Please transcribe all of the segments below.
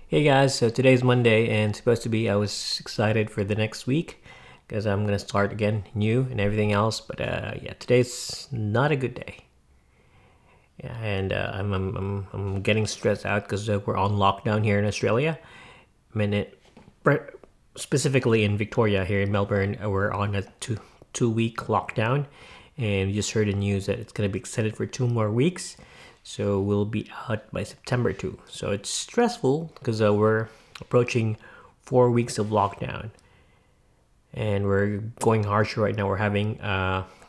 Hey guys, so today's Monday and supposed to be I was excited for the next week because I'm gonna start again new and everything else. But yeah, today's not a good day. Yeah, and I'm getting stressed out because we're on lockdown here in Australia. I mean, specifically in Victoria here in Melbourne, we're on a two week lockdown, and we just heard the news that it's gonna be extended for 2 more weeks. So we'll be out by September too. So it's stressful because we're approaching 4 weeks of lockdown, and we're going harsher right now. We're having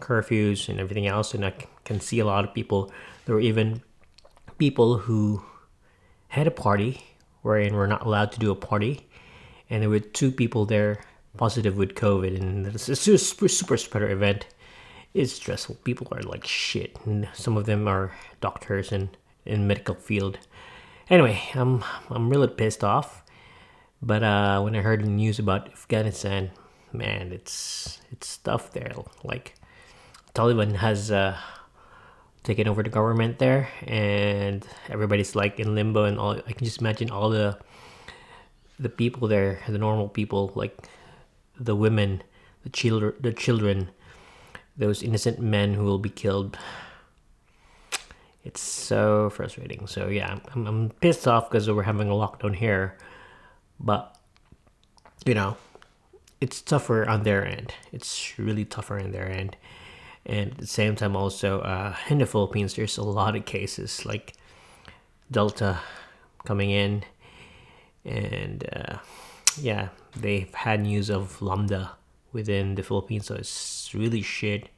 curfews and everything else, and I can see a lot of people. There were even people who had a party wherein we're not allowed to do a party, and there were two people there positive with COVID, and it's a super spreader event. It's stressful. People are like shit, and some of them are doctors and in medical field. Anyway, I'm really pissed off. But when I heard the news about Afghanistan, man, it's tough there. Like Taliban has taken over the government there, and everybody's like in limbo and all. I can just imagine all the people there, the normal people, like the women, the children, those innocent men who will be killed. It's so frustrating. So yeah, I'm pissed off because we're having a lockdown here, but you know, it's tougher on their end. It's really tougher on their end, and at the same time, also in the Philippines, there's a lot of cases like Delta coming in, and yeah, they've had news of Lambda within the Philippines, so it's really shit.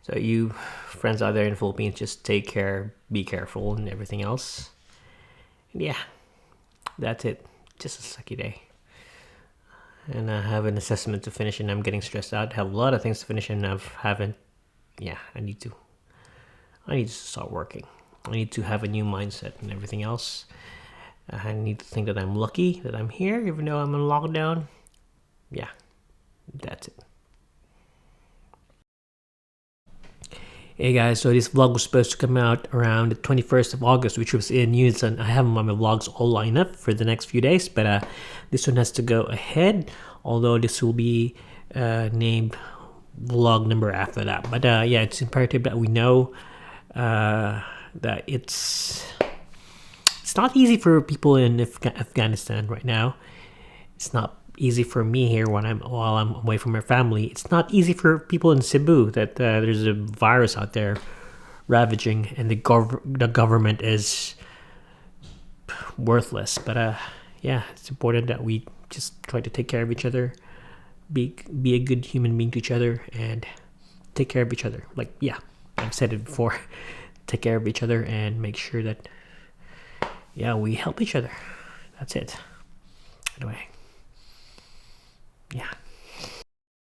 So you friends out there in the Philippines, just take care, be careful, and everything else. And yeah, that's it. Just a sucky day. And I have an assessment to finish, and I'm getting stressed out. I have a lot of things to finish, and I haven't. Yeah, I need to. I need to start working. I need to have a new mindset and everything else. I need to think that I'm lucky that I'm here, even though I'm in lockdown. Yeah, that's it. Hey guys, so this vlog was supposed to come out around the 21st of August, which was in news, and I have my vlogs all lined up for the next few days, but this one has to go ahead, although this will be named vlog number after that. But yeah, it's imperative that we know that it's not easy for people in Afghanistan right now. It's not easy for me here while I'm away from my family. It's not easy for people in Cebu that there's a virus out there ravaging, and the government is worthless. But yeah, it's important that we just try to take care of each other, be a good human being to each other, and take care of each other. Like yeah, I've said it before. Take care of each other and make sure that yeah, we help each other. That's it. Anyway, yeah.